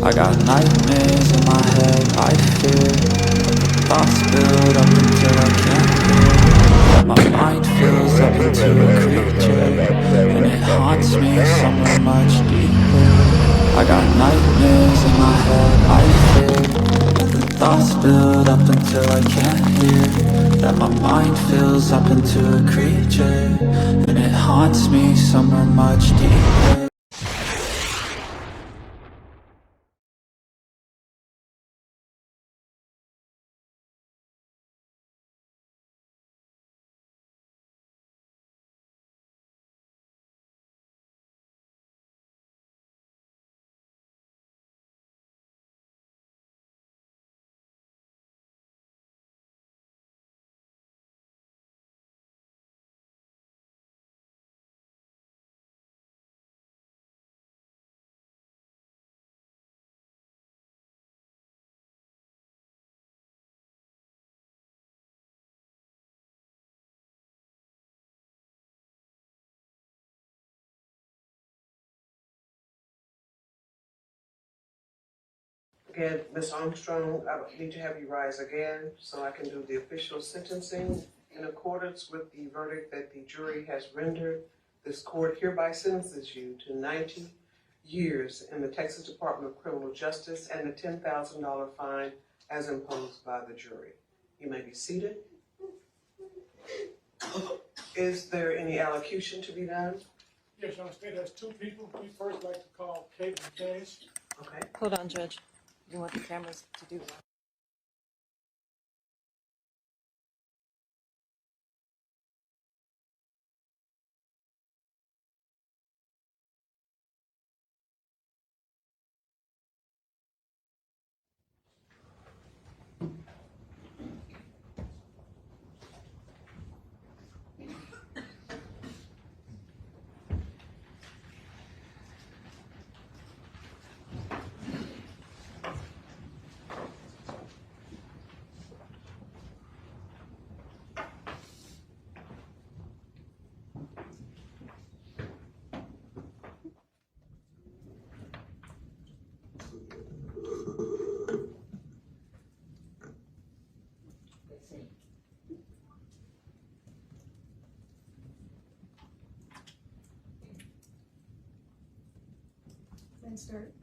I got nightmares in my head, I fear thoughts build up until I can't hear. That my mind fills up into a creature, and it haunts me somewhere much deeper. I got nightmares in my head, I fear the thoughts build up until I can't hear. That my mind fills up into a creature, and it haunts me somewhere much deeper. Again, Ms. Armstrong, I need to have you rise again so I can do the official sentencing. In accordance with the verdict that the jury has rendered, this court hereby sentences you to 90 years in the Texas Department of Criminal Justice and the $10,000 fine as imposed by the jury. You may be seated. Is there any allocution to be done? Yes, Your State has two people. We first like to call Kate and Case. Okay. Hold on, Judge. You want the cameras to do that? Then start.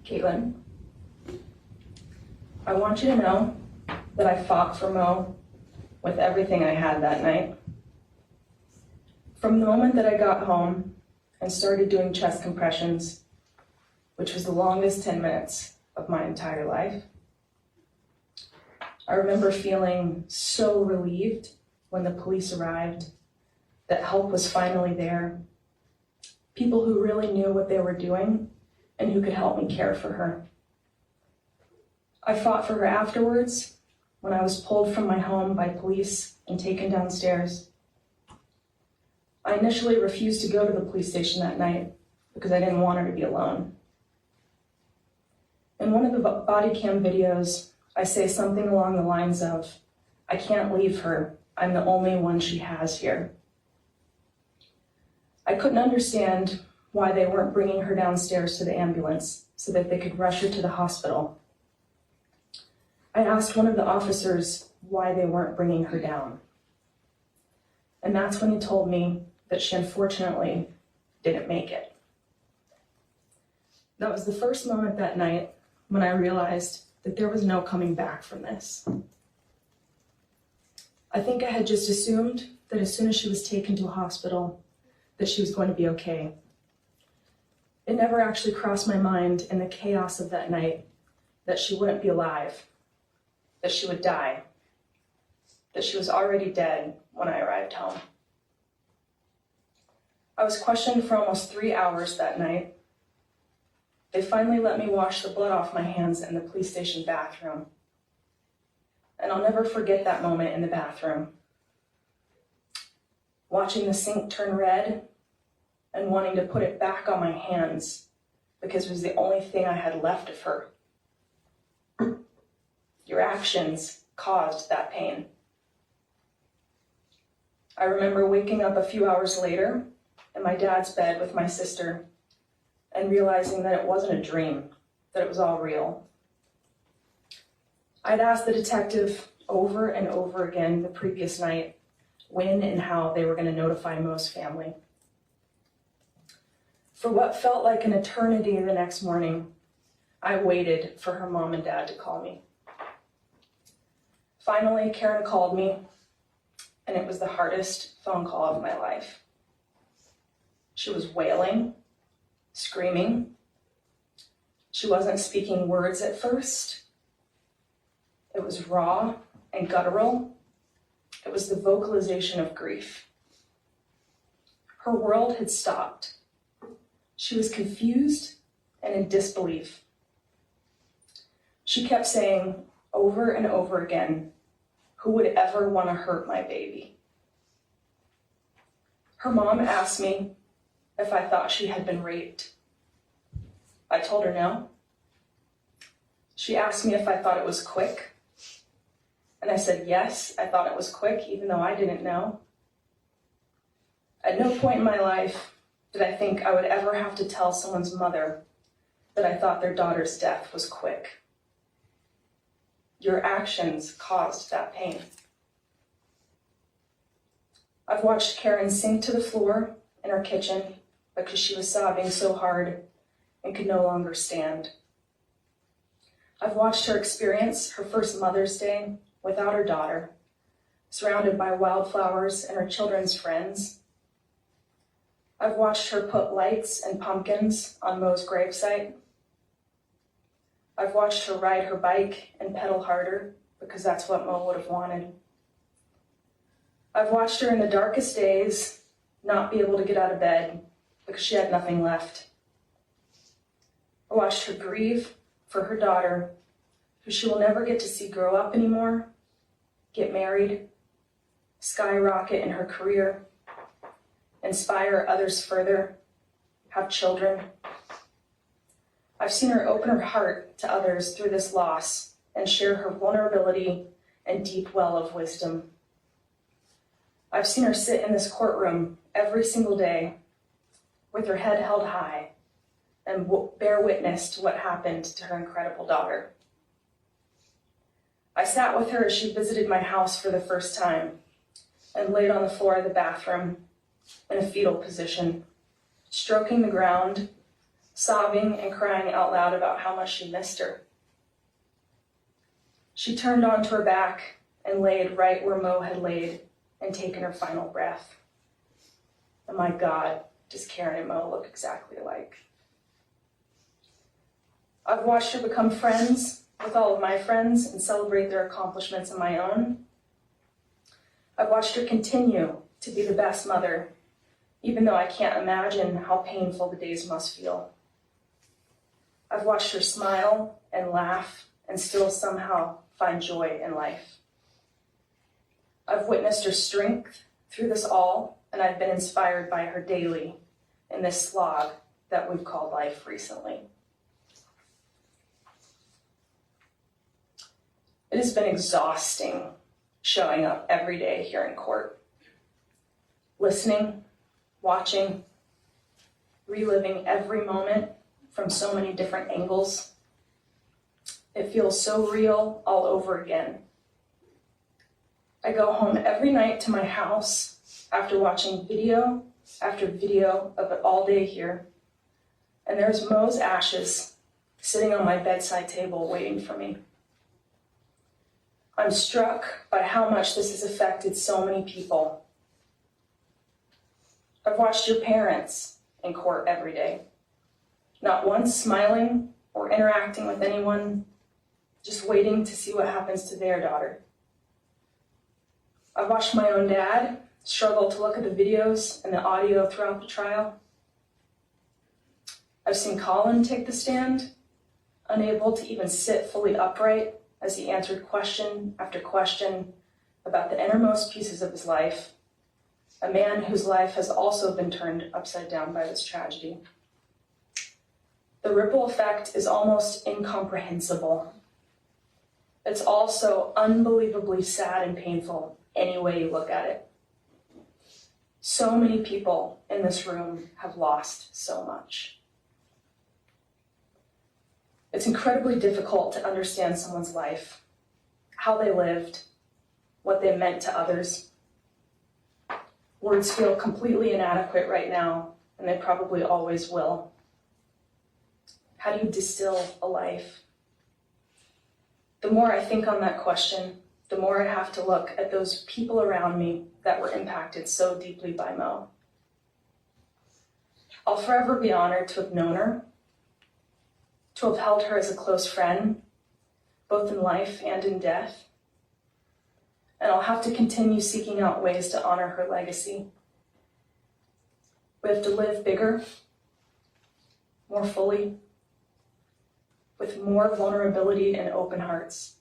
Caitlin, I want you to know that I fought for Mo with everything I had that night. From the moment that I got home and started doing chest compressions, which was the longest 10 minutes of my entire life, I remember feeling so relieved when the police arrived, that help was finally there, people who really knew what they were doing and who could help me care for her. I fought for her afterwards when I was pulled from my home by police and taken downstairs. I initially refused to go to the police station that night because I didn't want her to be alone. In one of the body cam videos, I say something along the lines of, "I can't leave her. I'm the only one she has here." I couldn't understand why they weren't bringing her downstairs to the ambulance so that they could rush her to the hospital. I asked one of the officers why they weren't bringing her down. And that's when he told me that she unfortunately didn't make it. That was the first moment that night when I realized that there was no coming back from this. I think I had just assumed that as soon as she was taken to a hospital, that she was going to be okay. It never actually crossed my mind in the chaos of that night that she wouldn't be alive, that she would die, that she was already dead when I arrived home. I was questioned for almost 3 hours that night. They finally let me wash the blood off my hands in the police station bathroom. And I'll never forget that moment in the bathroom. Watching the sink turn red and wanting to put it back on my hands because it was the only thing I had left of her. Your actions caused that pain. I remember waking up a few hours later in my dad's bed with my sister and realizing that it wasn't a dream, that it was all real. I'd asked the detective over and over again the previous night when and how they were going to notify Mo's family. For what felt like an eternity the next morning, I waited for her mom and dad to call me. Finally, Karen called me, and it was the hardest phone call of my life. She was wailing, screaming. She wasn't speaking words at first. It was raw and guttural. It was the vocalization of grief. Her world had stopped. She was confused and in disbelief. She kept saying over and over again, "Who would ever want to hurt my baby?" Her mom asked me if I thought she had been raped. I told her no. She asked me if I thought it was quick. And I said yes, I thought it was quick, even though I didn't know. At no point in my life did I think I would ever have to tell someone's mother that I thought their daughter's death was quick. Your actions caused that pain. I've watched Karen sink to the floor in her kitchen because she was sobbing so hard and could no longer stand. I've watched her experience her first Mother's Day without her daughter, surrounded by wildflowers and her children's friends. I've watched her put lights and pumpkins on Mo's gravesite. I've watched her ride her bike and pedal harder because that's what Mo would have wanted. I've watched her in the darkest days not be able to get out of bed because she had nothing left. I watched her grieve for her daughter, who she will never get to see grow up anymore, get married, skyrocket in her career, inspire others further, have children. I've seen her open her heart to others through this loss and share her vulnerability and deep well of wisdom. I've seen her sit in this courtroom every single day with her head held high and bear witness to what happened to her incredible daughter. I sat with her as she visited my house for the first time and laid on the floor of the bathroom in a fetal position, stroking the ground, sobbing and crying out loud about how much she missed her. She turned onto her back and laid right where Mo had laid and taken her final breath. And my God, does Karen and Mo look exactly alike? I've watched her become friends with all of my friends and celebrate their accomplishments and my own. I've watched her continue to be the best mother, even though I can't imagine how painful the days must feel. I've watched her smile and laugh and still somehow find joy in life. I've witnessed her strength through this all, and I've been inspired by her daily in this slog that we've called life recently. It has been exhausting showing up every day here in court, listening, watching, reliving every moment from so many different angles. It feels so real all over again. I go home every night to my house after watching video after video of it all day here, and there's Mo's ashes sitting on my bedside table waiting for me. I'm struck by how much this has affected so many people. I've watched your parents in court every day, not once smiling or interacting with anyone, just waiting to see what happens to their daughter. I've watched my own dad struggle to look at the videos and the audio throughout the trial. I've seen Colin take the stand, unable to even sit fully upright as he answered question after question about the innermost pieces of his life, a man whose life has also been turned upside down by this tragedy. The ripple effect is almost incomprehensible. It's also unbelievably sad and painful any way you look at it. So many people in this room have lost so much. It's incredibly difficult to understand someone's life, how they lived, what they meant to others. Words feel completely inadequate right now, and they probably always will. How do you distill a life? The more I think on that question, the more I have to look at those people around me that were impacted so deeply by Mo. I'll forever be honored to have known her, to have held her as a close friend, both in life and in death. And I'll have to continue seeking out ways to honor her legacy. We have to live bigger, more fully, with more vulnerability and open hearts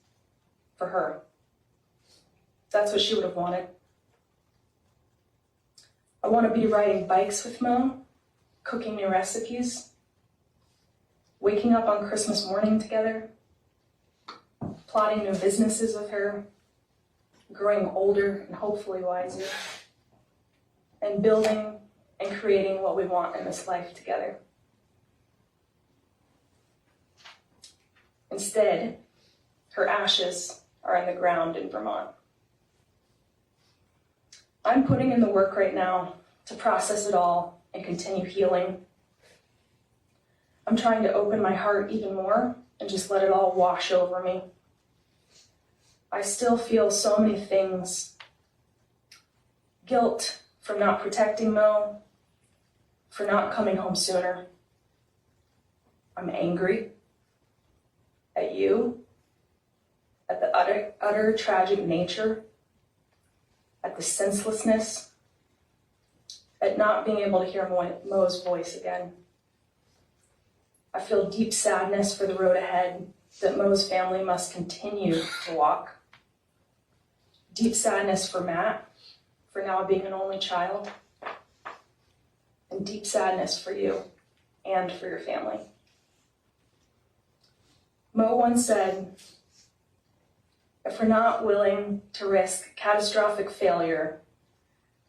for her. That's what she would have wanted. I want to be riding bikes with Mo, cooking new recipes, waking up on Christmas morning together, plotting new businesses with her, growing older and hopefully wiser, and building and creating what we want in this life together. Instead, her ashes are in the ground in Vermont. I'm putting in the work right now to process it all and continue healing. I'm trying to open my heart even more and just let it all wash over me. I still feel so many things. Guilt for not protecting Mo, for not coming home sooner. I'm angry at you, at the utter tragic nature, at the senselessness, at not being able to hear Mo's voice again. I feel deep sadness for the road ahead that Mo's family must continue to walk. Deep sadness for Matt, for now being an only child. And deep sadness for you and for your family. Mo once said, if we're not willing to risk catastrophic failure,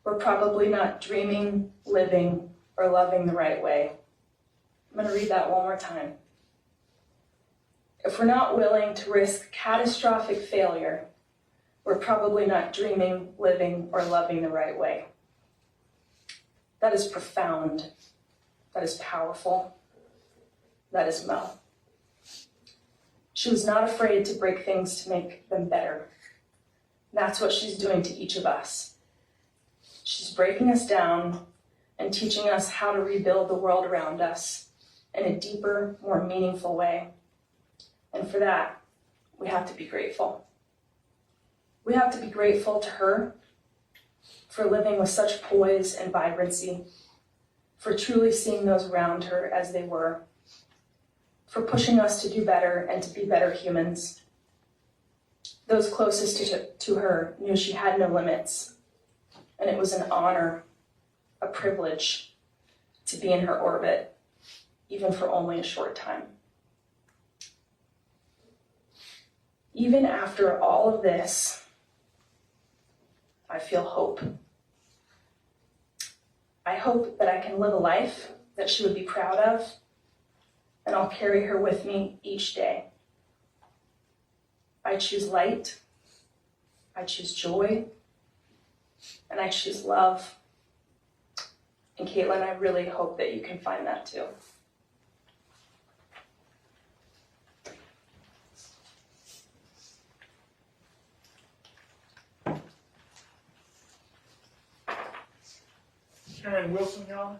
we're probably not dreaming, living, or loving the right way. I'm going to read that one more time. If we're not willing to risk catastrophic failure, we're probably not dreaming, living, or loving the right way. That is profound. That is powerful. That is Mo. She was not afraid to break things to make them better. That's what she's doing to each of us. She's breaking us down and teaching us how to rebuild the world around us in a deeper, more meaningful way. And for that, we have to be grateful. We have to be grateful to her for living with such poise and vibrancy, for truly seeing those around her as they were, for pushing us to do better and to be better humans. Those closest to her knew she had no limits, and it was an honor, a privilege, to be in her orbit, even for only a short time. Even after all of this, I feel hope. I hope that I can live a life that she would be proud of, and I'll carry her with me each day. I choose light, I choose joy, and I choose love. And Caitlin, I really hope that you can find that too. Karen Wilson, y'all.